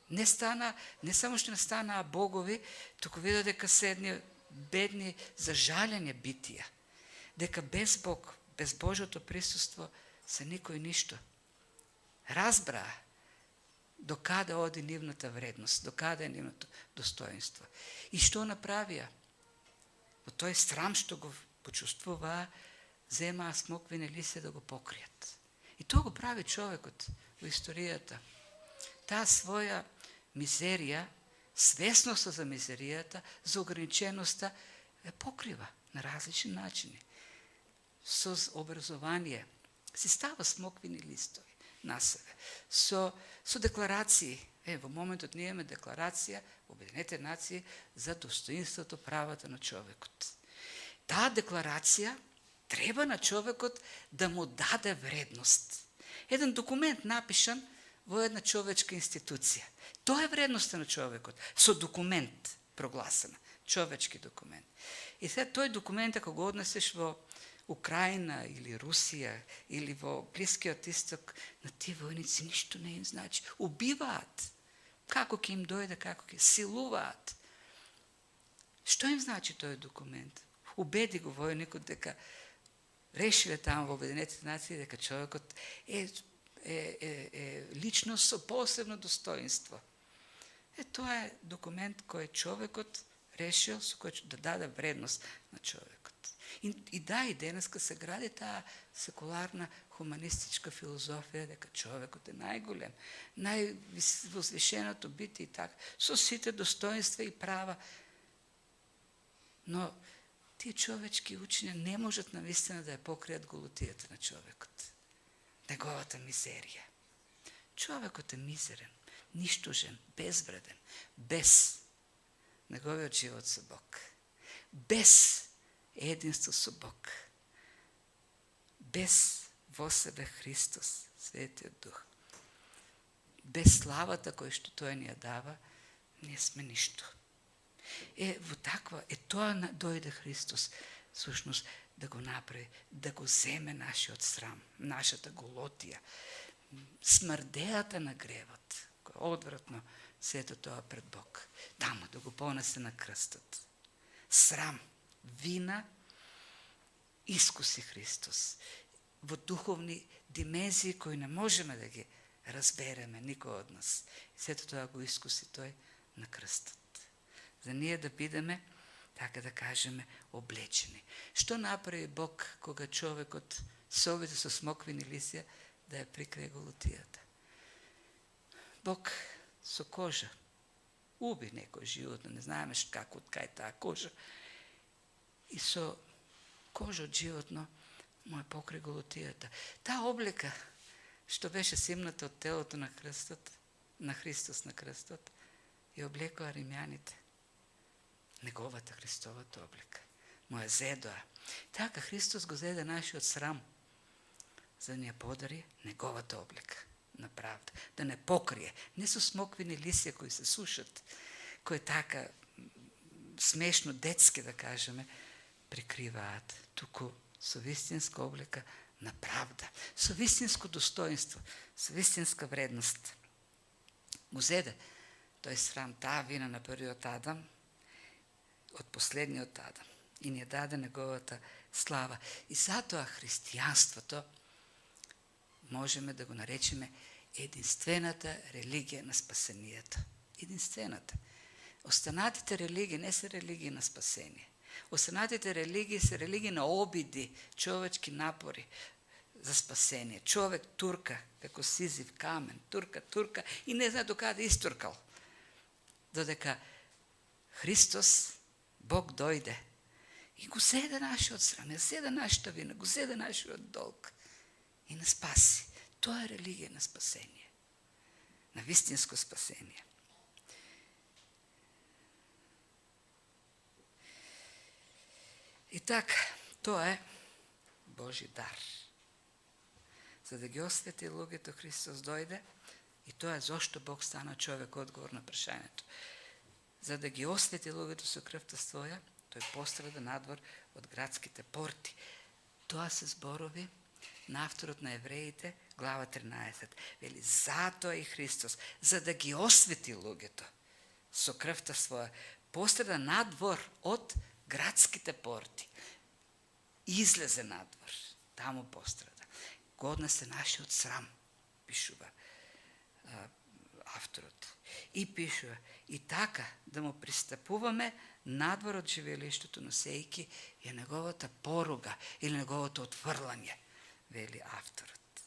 Speaker 1: Не само што не станаа богови, туку видоа дека се едни бедни, зажалени битија. Дека без Бог, без Божјото присуство, се никој ништо. Разбраа до каде оди нивната вредност, до каде е нивното достоинство. И што направија? Во тој срам што го почувствуваа, земаа смоквине лисе да го покријат. И тоа го прави човекот во историјата. Таа своја мизерија, свесноста за мизеријата, за ограниченоста, ја покрива на различни начини. Со образование си става смоквини листови на себе. Со декларации. Во моментот ние имаме декларација во Обединетите нации за достоинството, правата на човекот. Таа декларација треба на човекот да му даде вредност. Еден документ напишан во една човечка институција. Тоа е вредноста на човекот. Со документ прогласена. Човечки документ. И сега тој документ, ако го однесеш во Украина или Русија или во Блискиот Исток, на тие војници ништо не им значи. Убиваат. Како ќе им дојде, како ќе силуваат. Што им значи тој документ? Убеди го војникот дека решиле таму во Обединетите нации дека човекот е личност со посебно достоинство. Тоа е документ кој човекот решил со кој да даде вредност на човекот. И денеска се гради таа секуларна хуманистичка филозофија дека човекот е најголем, највозвишеното битие и така, со сите достоинства и права. Но тие човечки учења не можат навистина да ја покријат голотијата на човекот. Неговата мизерија. Човекот е мизерен, ништожен, безвреден, без неговиот живот со Бог, без единство со Бог, без во себе Христос, Светиот Дух, без славата која што тој ни ја дава, не сме ништо. Во таква, тоа дојде Христос, всушност, да го направи, да го земе нашиот срам, нашата голотија, смрдејата на гревот, кој одвратно сето тоа пред Бог, таму да го понесе на крстот. Срам, вина, искуси Христос во духовни димензии кои не можеме да ги разбереме никој од нас. И сето тоа го искуси тој на крстот. За ние да бидеме, така да кажеме, облечени. Што направи Бог кога човекот се обиде со смоквини лисја да ја прикрие голотијата? Бог со кожа уби некој животно, не знаеме како од кај таа кожа. И со кожа од животно му ја покри голотијата. Таа облека што беше симната од телото на крстот, на Христос на крстот, ја облекоа римјаните. Неговата Христовата облека. Моја зедоа. Така Христос го зеде нашиот срам, за да ни ја подари неговата облека на правда. Да не покрие. Не со смоквини лисја кои се сушат, кои така смешно детски, да кажеме, прикриваат. Туку со вистинска облека на правда, со вистинско достоинство, со вистинска вредност. Го зеде тој срам, таа вина на првиот Адам, од последниот Адам, и ни ја даде неговата слава. И затоа христијанството можеме да го наречеме единствената религија на спасението. Единствената. Останатите религии не се религии на спасение. Останатите религии се религии на обиди, човечки напори за спасение. Човек турка, како Сизив камен, турка и не знае до каде истуркал. Додека Христос, Бог дојде и го зеде нашиот срам, ја зеде нашата вина, го зеде нашиот долг и не спаси. Тоа е религија на спасение, на вистинско спасение. И така, тоа е Божи дар. За да ги освети луѓето, Христос дојде, и тоа е зошто Бог стана човек, одговор на прашањето. За да ги освети луѓето со крвта своја, тој пострада надвор од градските порти. Тоа се зборови на авторот на Евреите, глава 13. Вели, затоа и Христос, за да ги освети луѓето со крвта своја, пострада надвор од градските порти. Излезе надвор, таму пострада. Го однесе нашиот срам, пишува авторот. И пишува, и така да му пристапуваме надвор од живелиштето, носејки е неговата поруга или неговото отфрлање, вели авторот.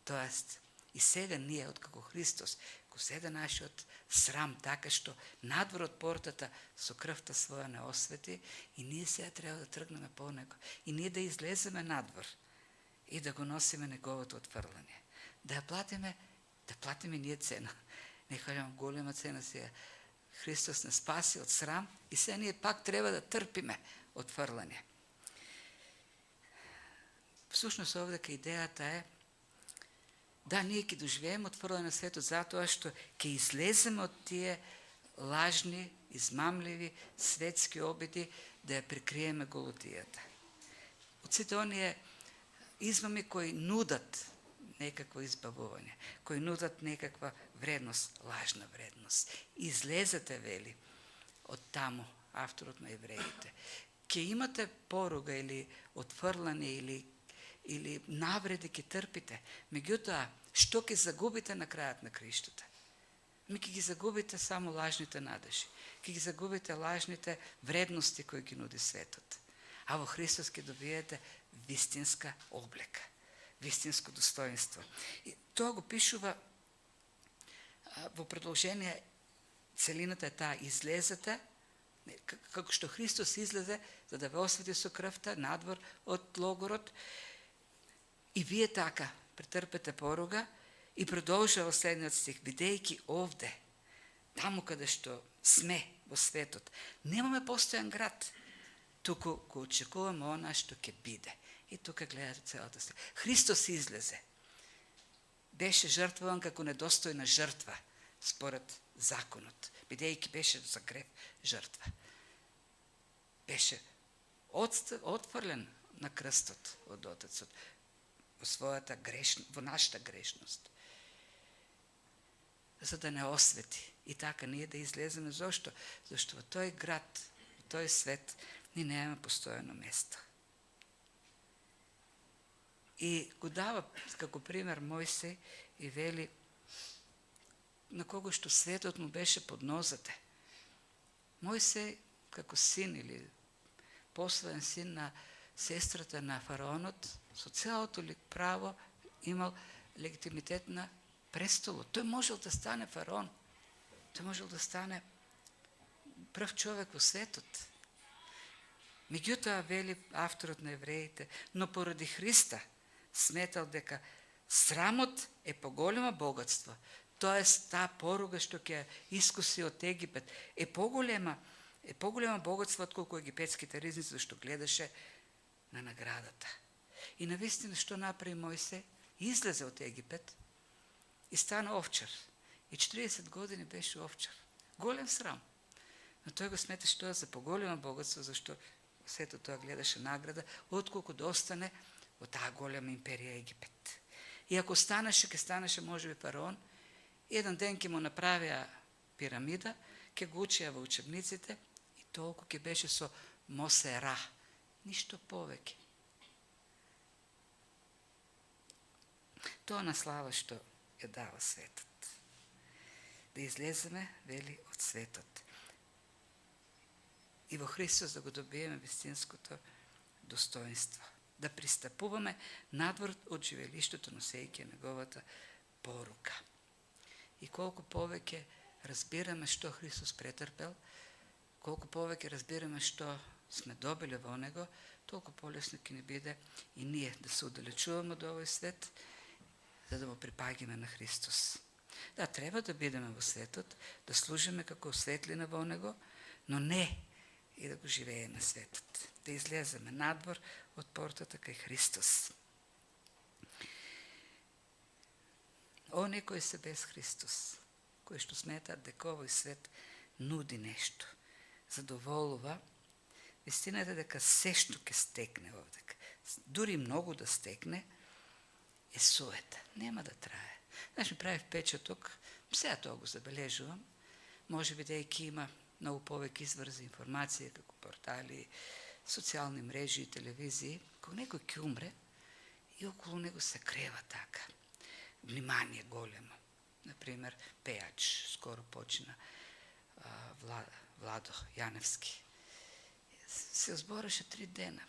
Speaker 1: Тоест, и сега ние, откако Христос го седе нашиот срам, така што надвор од портата со крвта своја не освети, и ние сега треба да тргнеме по него. И ние да излеземе надвор и да го носиме неговото отфрлање. Да ја платиме ние цена. Не кажам голема цена сега. Христос не спаси од срам и сега ние пак треба да трпиме отфрлање. Всушност овдека идејата е да ние ќе доживееме отфрлање на светот затоа што ќе излеземе од тие лажни, измамливи, светски обиди да ја прикриеме голотијата. Од сите оние измами кои нудат некакво избавување, кои нудат некаква вредност, лажна вредност. Излезете, вели, од таму, авторот на Евреите. Ке имате поруга или отфрлање или навреди ке трпите. Меѓутоа, што ке загубите на крајот на криштата? Ми ке ги загубите само лажните надежи. Ке ги загубите лажните вредности кои ги нуди светот. А во Христос ке добиете вистинска облека, вистинско достоинство. И тоа го пишува во продолжение, целината е таа, излезете, како што Христос излезе за да ве освети со крвта надвор од логорот, и вие така претрпете поруга, и продолжува следниот стих, бидејќи овде, таму каде што сме во светот, немаме постојан град, туку го очекуваме она што ќе биде. И тука гледате целата стих. Христос излезе. Беше жртвуван како недостојна жртва, според законот, бидејќи беше за грев жртва. Беше отфрлен на крстот од Отецот во нашата грешност. За да не освети. И така ние да излеземе. Зошто? Зашто во тој град, во тој свет, ни немаме постојано место. И го дава како пример Мојсей и вели на кого што светот му беше под нозете. Мојсей како син или послен син на сестрата на фараонот, со целото право имал легитимитет на престолот. Тој можел да стане фараон. Тој можел да стане прв човек во светот. Меѓутоа, вели авторот на Евреите, но поради Христа сметал дека срамот е поголемо богатство, Тоест, таа поруга што ќе искуси од Египет е поголема богатство отколку египетските ризници, зашто гледаше на наградата. И навистина што направи Мојсе? Излезе од Египет и стана овчар. И 40 години беше овчар. Голем срам. Но тој го сметаше тоа за поголемо богатство, зашто сето тоа гледаше награда, отколку да остане во таа голема империја Египет. И ако станеше, ке станеше можеби фараон, еден ден ќе му направија пирамида, ќе го учија во учебниците и толку ќе беше со Мосера. Ништо повеќе. Тоа на слава што ја дава светот. Да излеземе, вели, од светот. И во Христос да го добиеме вистинското достоинство. Да пристапуваме надвор од живелиштето, носејќи неговата порука. И колку повеќе разбираме што Христос претрпел, колку повеќе разбираме што сме добили во Него, толку полесно ќе ни биде и ние да се оддалечуваме од овој свет, за да му припаѓаме на Христос. Да, треба да бидеме во светот, да служиме како светлина во Него, но не и да го живееме светот. Да излеземе надвор од портата кај Христос. Оние кои се без Христос, кои што сметаат дека овој свет нуди нешто, задоволува, вистината дека се што ќе стекне овдека, дури многу да стекне, е суета. Нема да трае. Знаеш, ми прави впечаток, сега тоа го забележувам, може би дејќи има многу повеќе извори за информација, како портали, социјални мрежи и телевизии, кога некој ќе умре и околу него се крева така. Внимание големо. Например, пејач, скоро почина Владо Јаневски. Се збореше 3 дена.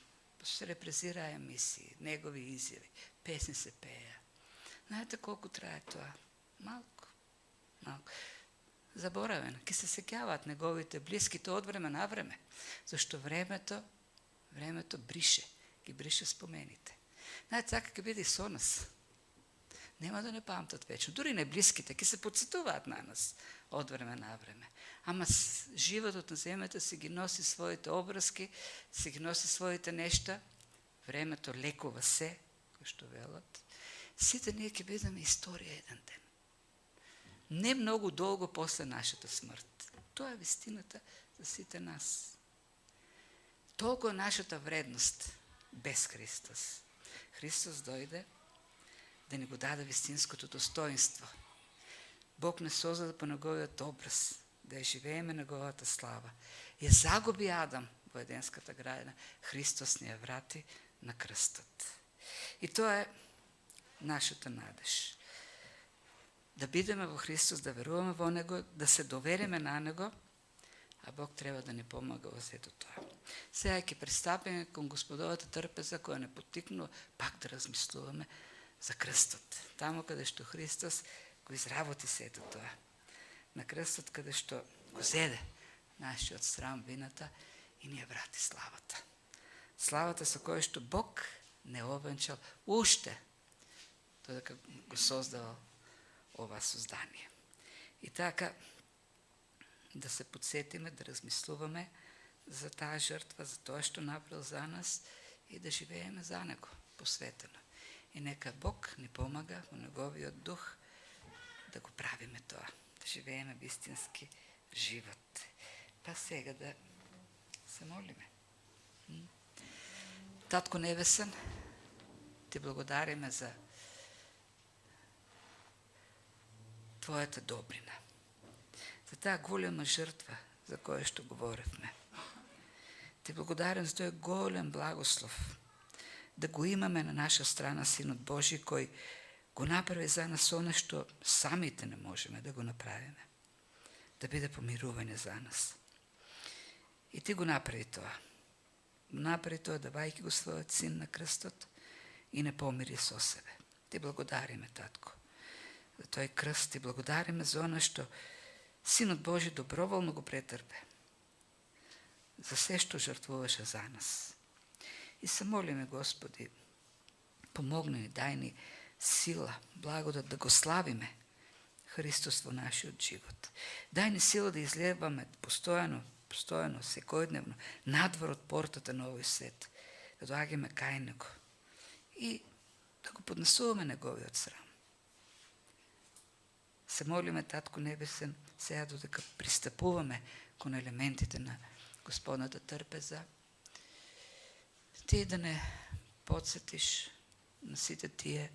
Speaker 1: Се репрезираа емисии, негови изјави, песни се пеја. Знаете колку трае тоа? Малку. Заборавено. Ке се сеќаваат неговите блиските од време на време, зашто времето брише, ги брише спомените. Знаете, така ке биде и со нас. Нема да не памтат вечно. Дури не блиските, ке се подсетуваат на нас од време на време. Ама животот на земјата си ги носи своите обврски, си ги носи своите нешта. Времето лекува се, кој што велат. Сите ние ќе бидеме историја еден ден. Не многу долго после нашата смрт. Тоа е вистината за сите нас. Толку е нашата вредност без Христос. Христос дојде да ни го даде вистинското достоинство. Бог не создаде по неговиот образ, да ја живееме неговата слава. Ја загуби Адам во Еденската градина, Христос ни ја врати на крстот. И тоа е нашата надеж. Да бидеме во Христос, да веруваме во Него, да се довериме на Него, а Бог треба да ни помага во сето тоа. Сега ќе пристапиме кон Господовата трпеза, која не поттикнува пак да размислуваме за крстот. Тамо каде што Христос го изработи сето тоа. На крстот каде што го зеде нашиот срам, вината и ни ја врати славата. Славата со која што Бог не овенчал уште додека го создавал ова создание. И така да се подсетиме, да размислуваме за таа жртва, за тоа што направил за нас и да живееме за Него посветено. И нека Бог ни помага во Неговиот дух да го правиме тоа, да живееме вистински живот. Па сега да се молиме. Татко Небесен, Ти благодариме за Твојата добрина, за таа голема жртва за која што говоревме. Ти благодарам за тој голем благослов да го имаме на наша страна Синот Божи, кој го направи за нас оно што самите не можеме да го направиме. Да биде помирување за нас. И Ти го направи тоа. Направи тоа давајќи го својот Син на крстот и не помири со себе. Ти благодариме, Татко, за тој крст. Ти благодариме за оно што Синот Божи доброволно го претрпе. За се што жртвуваше за нас. И се молиме, Господи, помогни ни, дај ни сила, благодат да го славиме Христос во нашиот живот. Дај ни сила да излеваме постојано, секојдневно, надвор од портата на овој свет, да доаѓаме кај Него и да го поднесуваме Неговиот срам. Се молиме, Татко Небесен, сега додека пристапуваме кон елементите на Господната трпеза, Ти да не подсетиш на сите тие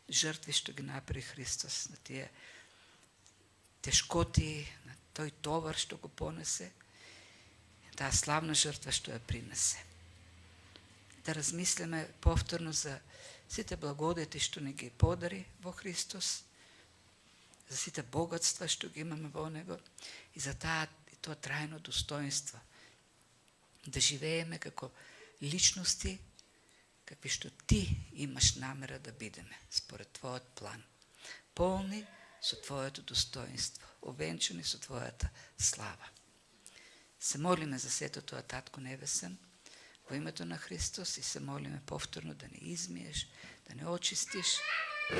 Speaker 1: жртви што ги направи Христос, на тие тешкоти, на тој товар што го понесе, таа славна жртва што ја принесе. Да размислиме повторно за сите благодети што ни ги подари во Христос, за сите богатства што ги имаме во Него и за тоа трајно достоинство. Да живееме како личности, какви што Ти имаш намера да бидеме, според Твојот план. Полни со Твоето достоинство, овенчани со Твојата слава. Се молиме за сето тоа, Татко Небесен, во името на Христос и се молиме повторно да не измиеш, да не очистиш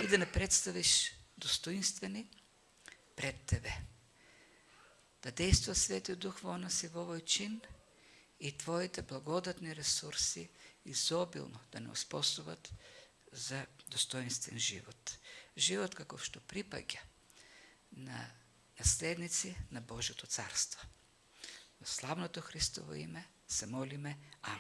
Speaker 1: и да не представиш достоинствени пред Тебе. Да действа Светиот Дух во нас и во овој чин и Твоите благодатни ресурси изобилно да не успособат за достоинствен живот. Живот каков што припаѓа на наследници на Божјото царство. Во славното Христово име се молиме. Амин.